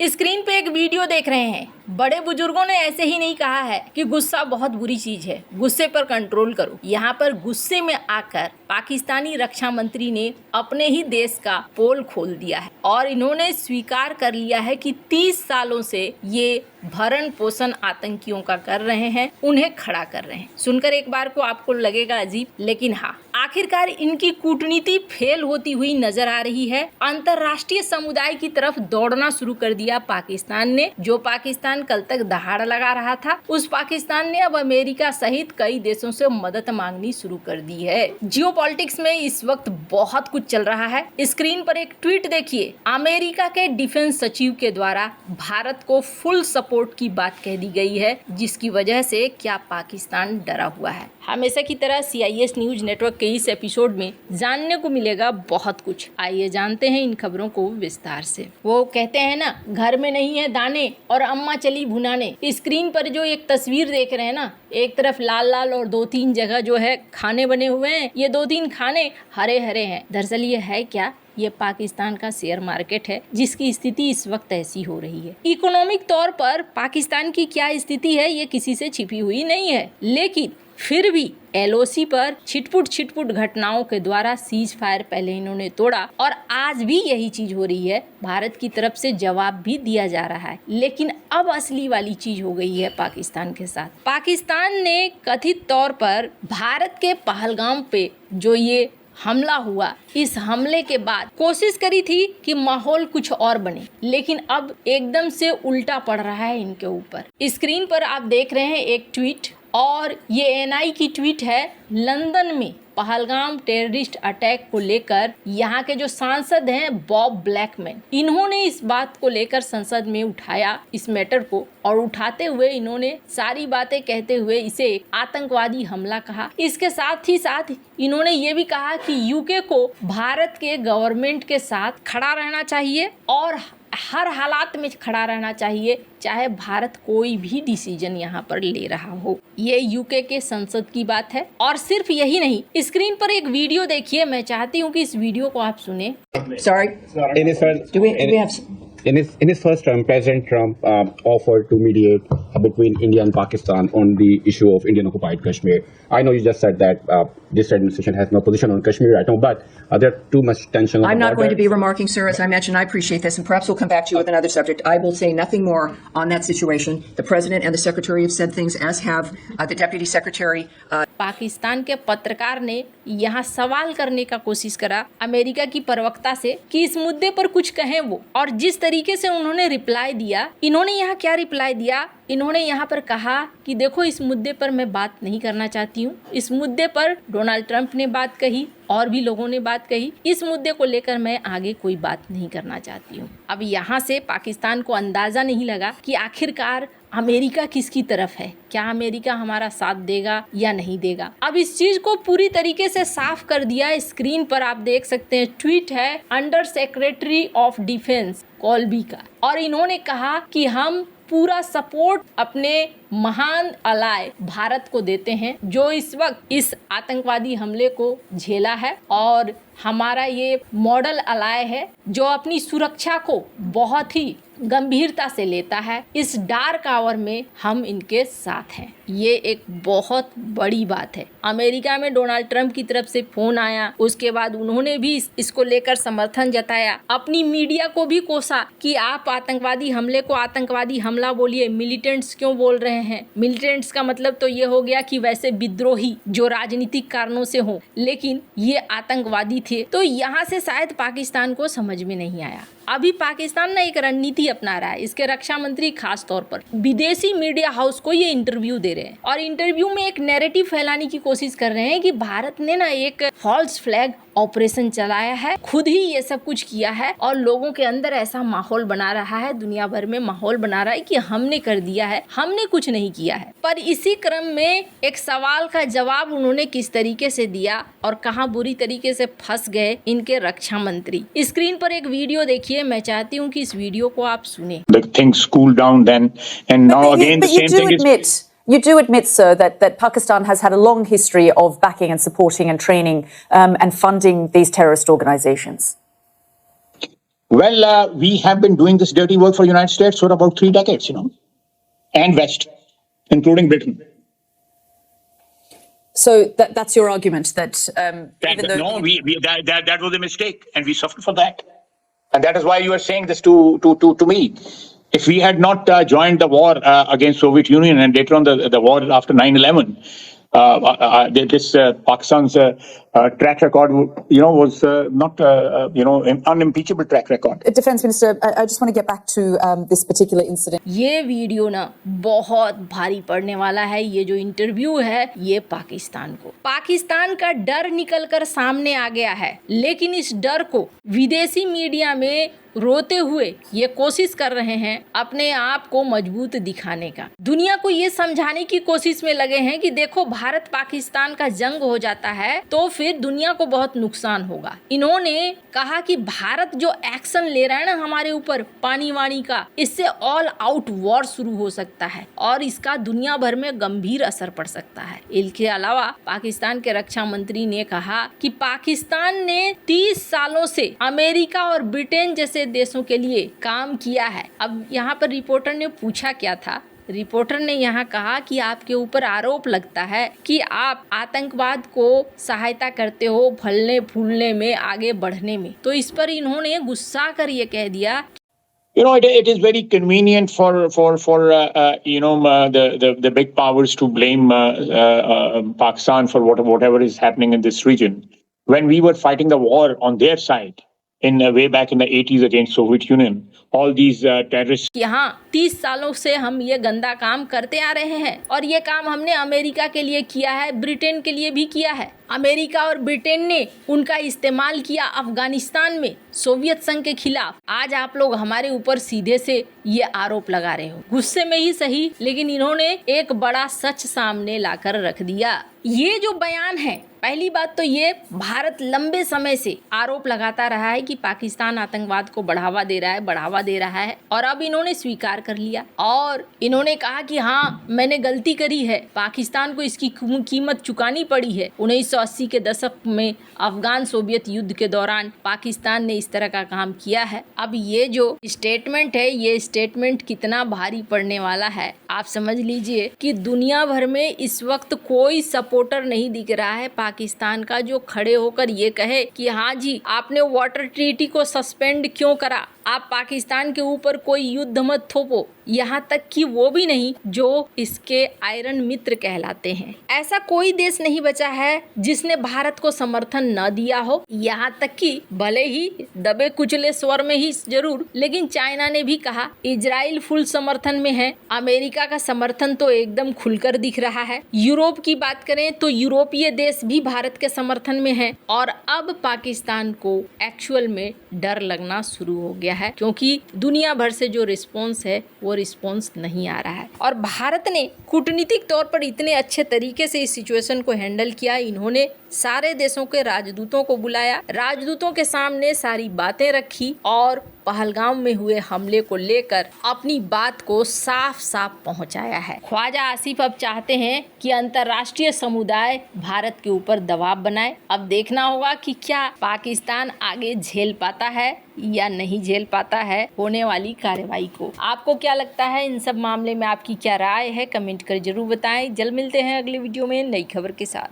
Screen पे एक video देख रहे हैं। बड़े बुजुर्गों ने ऐसे ही नहीं कहा है कि गुस्सा बहुत बुरी चीज है, गुस्से पर कंट्रोल करो। यहाँ पर गुस्से में आकर पाकिस्तानी रक्षा मंत्री ने अपने ही देश का पोल खोल दिया है और इन्होंने स्वीकार कर लिया है कि 30 सालों से ये भरण पोषण आतंकियों का कर रहे हैं, उन्हें खड़ा कर रहे हैं। सुनकर एक बार को आपको लगेगा अजीब, लेकिन हाँ, आखिरकार इनकी कूटनीति फेल होती हुई नजर आ रही है। अंतर्राष्ट्रीय समुदाय की तरफ दौड़ना शुरू कर दिया पाकिस्तान ने। जो पाकिस्तान कल तक दहाड़ लगा रहा था, उस पाकिस्तान ने अब अमेरिका सहित कई देशों से मदद मांगनी शुरू कर दी है। जियोपॉलिटिक्स में इस वक्त बहुत कुछ चल रहा है। स्क्रीन पर एक ट्वीट देखिए। अमेरिका के डिफेंस सचिव के द्वारा भारत को फुल सपोर्ट की बात कह दी गई है, जिसकी वजह से क्या पाकिस्तान डरा हुआ है। हमेशा की तरह CIS न्यूज नेटवर्क के इस एपिसोड में जानने को मिलेगा बहुत कुछ। आइए जानते हैं इन खबरों को विस्तार से। वो कहते हैं ना, घर में नहीं है दाने और अम्मा चली भुनाने। स्क्रीन पर जो एक तस्वीर देख रहे हैं ना, एक तरफ लाल लाल और 2-3 जगह जो है खाने बने हुए हैं। ये 2-3 खाने हरे हरे हैं। दरअसल ये है क्या? ये पाकिस्तान का शेयर मार्केट है, जिसकी स्थिति इस वक्त ऐसी हो रही है। इकोनॉमिक तौर पर पाकिस्तान की क्या स्थिति है, ये किसी से छिपी हुई नहीं है, लेकिन फिर भी LOC पर छिटपुट घटनाओं के द्वारा सीज फायर पहले इन्होंने तोड़ा और आज भी यही चीज हो रही है। भारत की तरफ से जवाब भी दिया जा रहा है, लेकिन अब असली वाली चीज हो गई है पाकिस्तान के साथ। पाकिस्तान ने कथित तौर पर भारत के पहलगाम पे जो ये हमला हुआ, इस हमले के बाद कोशिश करी थी कि माहौल कुछ और बने, लेकिन अब एकदम से उल्टा पड़ रहा है इनके ऊपर। स्क्रीन पर आप देख रहे हैं एक ट्वीट, और ये NI की ट्वीट है। लंदन में पहलगाम टेररिस्ट अटैक को लेकर यहाँ के जो सांसद हैं बॉब ब्लैकमैन, इन्होंने इस बात को लेकर संसद में उठाया इस मैटर को, और उठाते हुए इन्होंने सारी बातें कहते हुए इसे आतंकवादी हमला कहा। इसके साथ ही साथ इन्होंने ये भी कहा कि UK को भारत के गवर्नमेंट के साथ खड़ा रहना चाहिए और हर हालात में खड़ा रहना चाहिए, चाहे भारत कोई भी डिसीजन यहाँ पर ले रहा हो। ये UK के संसद की बात है। और सिर्फ यही नहीं, स्क्रीन पर एक वीडियो देखिए। मैं चाहती हूँ कि इस वीडियो को आप सुने। In his first term, President Trump offered to mediate between India and Pakistan on the issue of Indian-occupied Kashmir. I know you just said that this administration has no position on Kashmir right now, but there's too much tension. I'm not going to be remarking, sir. As I mentioned, I appreciate this, and perhaps we'll come back to you with another subject. I will say nothing more on that situation. The President and the Secretary have said things, as have the Deputy Secretary. Pakistan के पत्रकार ने यहाँ सवाल करने का कोशिश करा America की प्रवक्ता से कि इस मुद्दे पर कुछ कहें वो, और जिस तरीके से उन्होंने रिप्लाई दिया, इन्होंने यहाँ क्या रिप्लाई दिया? इन्होंने यहाँ पर कहा कि देखो, इस मुद्दे पर मैं बात नहीं करना चाहती हूँ। इस मुद्दे पर डोनाल्ड ट्रंप ने बात कही और भी लोगों ने बात कही। इस मुद्दे को लेकर मैं आगे कोई बात नहीं करना चाहती हूँ। अब यहाँ से पाकिस्तान को अंदाजा नहीं लगा कि आखिरकार अमेरिका किसकी तरफ है। क्या अमेरिका हमारा साथ देगा या नहीं देगा? अब इस चीज को पूरी तरीके से साफ कर दिया। स्क्रीन पर आप देख सकते हैं, ट्वीट है अंडर सेक्रेटरी ऑफ डिफेंस कॉल्बी का, और इन्होंने कहा कि हम पूरा सपोर्ट अपने महान अलाय भारत को देते हैं, जो इस वक्त इस आतंकवादी हमले को झेला है, और हमारा ये मॉडल अलाय है जो अपनी सुरक्षा को बहुत ही गंभीरता से लेता है। इस डार्क आवर में हम इनके साथ हैं। ये एक बहुत बड़ी बात है। अमेरिका में डोनाल्ड ट्रंप की तरफ से फोन आया, उसके बाद उन्होंने भी इसको लेकर समर्थन जताया, अपनी मीडिया को भी कोसा कि आप आतंकवादी हमले को आतंकवादी हमला बोलिए, मिलिटेंट्स क्यों बोल रहे हैं? मिलिटेंट्स का मतलब तो ये हो गया कि वैसे विद्रोही जो राजनीतिक कारणों से हो, लेकिन ये आतंकवादी थे। तो यहाँ से शायद पाकिस्तान को समझ में नहीं आया। अभी पाकिस्तान ना एक रणनीति अपना रहा है। इसके रक्षा मंत्री खास तौर पर विदेशी मीडिया हाउस को ये इंटरव्यू दे रहे हैं, और इंटरव्यू में एक नैरेटिव फैलाने की कोशिश कर रहे हैं कि भारत ने ना एक फॉल्स फ्लैग ऑपरेशन चलाया है, खुद ही ये सब कुछ किया है, और लोगों के अंदर ऐसा माहौल बना रहा है, दुनिया भर में माहौल बना रहा है कि हमने कर दिया है, हमने कुछ नहीं किया है। पर इसी क्रम में एक सवाल का जवाब उन्होंने किस तरीके से दिया और कहाँ बुरी तरीके से फंस गए इनके रक्षा मंत्री। स्क्रीन पर एक वीडियो देखिए। मैं चाहती हूँ कि इस वीडियो को आप सुने। Things cooled down then, and now again the same thing is. You do admit, sir, that Pakistan has had a long history of backing and supporting and training and funding these terrorist organizations. Well, we have been doing this dirty work for United States for about 3 decades, and West, including Britain. So that's your argument that even though No, that was a mistake, and we suffered for that. And that is why you are saying this to me. If we had not joined the war against Soviet Union and later on the war after 9/11, this Pakistan's track record, was not an unimpeachable track record. Defence Minister, I just want to get back to this particular incident. ये video ना बहुत भारी पड़ने वाला है। ये जो interview है ये पाकिस्तान का डर निकल कर सामने आ गया है, लेकिन इस डर को विदेशी मीडिया में रोते हुए ये कोशिश कर रहे हैं अपने आप को मजबूत दिखाने का। दुनिया को ये समझाने की कोशिश में लगे हैं कि देखो भारत पाकिस्तान का जंग हो जाता है तो फिर दुनिया को बहुत नुकसान होगा। इन्होंने कहा कि भारत जो एक्शन ले रहा है ना हमारे ऊपर पानी वाणी का, इससे ऑल आउट वॉर शुरू हो सकता है और इसका दुनिया भर में गंभीर असर पड़ सकता है। इसके अलावा पाकिस्तान के रक्षा मंत्री ने कहा कि पाकिस्तान ने 30 सालों से अमेरिका और ब्रिटेन जैसे देशों के लिए काम किया है। अब यहाँ पर रिपोर्टर ने पूछा क्या था, रिपोर्टर ने यहाँ कहा कि आपके ऊपर आरोप लगता है कि आप आतंकवाद को सहायता करते हो फलने फूलने में, आगे बढ़ने में। तो इस पर इन्होंने गुस्सा कर ये कह दिया, It is very convenient for the big powers to blame Pakistan for whatever is happening in this region. When we were fighting the war on their side, way back in the 80s against Soviet Union, all these terrorists. यहाँ 30 सालों से हम ये गंदा काम करते आ रहे हैं और ये काम हमने अमेरिका के लिए किया है, ब्रिटेन के लिए भी किया है। अमेरिका और ब्रिटेन ने उनका इस्तेमाल किया अफगानिस्तान में सोवियत संघ के खिलाफ। आज आप लोग हमारे ऊपर सीधे से ये आरोप लगा रहे हो, गुस्से में ही सही, लेकिन इन्होंने एक बड़ा सच सामने लाकर रख दिया। ये जो बयान है, पहली बात तो ये भारत लंबे समय से आरोप लगाता रहा है कि पाकिस्तान आतंकवाद को बढ़ावा दे रहा है और अब इन्होंने स्वीकार कर लिया और इन्होंने कहा कि हाँ मैंने गलती करी है, पाकिस्तान को इसकी कीमत चुकानी पड़ी है। 1980 के दशक में अफगान सोवियत युद्ध के दौरान पाकिस्तान ने इस तरह का काम किया है। अब ये जो स्टेटमेंट है, ये स्टेटमेंट कितना भारी पड़ने वाला है आप समझ लीजिए कि दुनिया भर में इस वक्त कोई सपोर्टर नहीं दिख रहा है पाकिस्तान का जो खड़े होकर ये कहे कि हाँ जी आपने वाटर ट्रीटी को सस्पेंड क्यों करा, आप पाकिस्तान के ऊपर कोई युद्ध मत थोपो। यहाँ तक कि वो भी नहीं जो इसके आयरन मित्र कहलाते हैं। ऐसा कोई देश नहीं बचा है जिसने भारत को समर्थन न दिया हो। यहाँ तक कि भले ही दबे कुचले स्वर में ही जरूर, लेकिन चाइना ने भी कहा, इजराइल फुल समर्थन में है, अमेरिका का समर्थन तो एकदम खुलकर दिख रहा है। यूरोप की बात करें तो यूरोपीय देश भी भारत के समर्थन में है और अब पाकिस्तान को एक्चुअल में डर लगना शुरू हो गया है क्योंकि दुनिया भर से जो रिस्पॉन्स है वो रिस्पॉन्स नहीं आ रहा है। और भारत ने कूटनीतिक तौर पर इतने अच्छे तरीके से इस सिचुएशन को हैंडल किया। इन्होंने सारे देशों के राजदूतों को बुलाया, राजदूतों के सामने सारी बातें रखी और पहलगाम में हुए हमले को लेकर अपनी बात को साफ साफ पहुंचाया है। ख्वाजा आसिफ अब चाहते हैं कि अंतर्राष्ट्रीय समुदाय भारत के ऊपर दबाव बनाए। अब देखना होगा कि क्या पाकिस्तान आगे झेल पाता है या नहीं झेल पाता है होने वाली कार्रवाई को। आपको क्या लगता है इन सब मामले में, आपकी क्या राय है, कमेंट कर जरूर बताएं। जल्द मिलते हैं अगले वीडियो में नई खबर के साथ।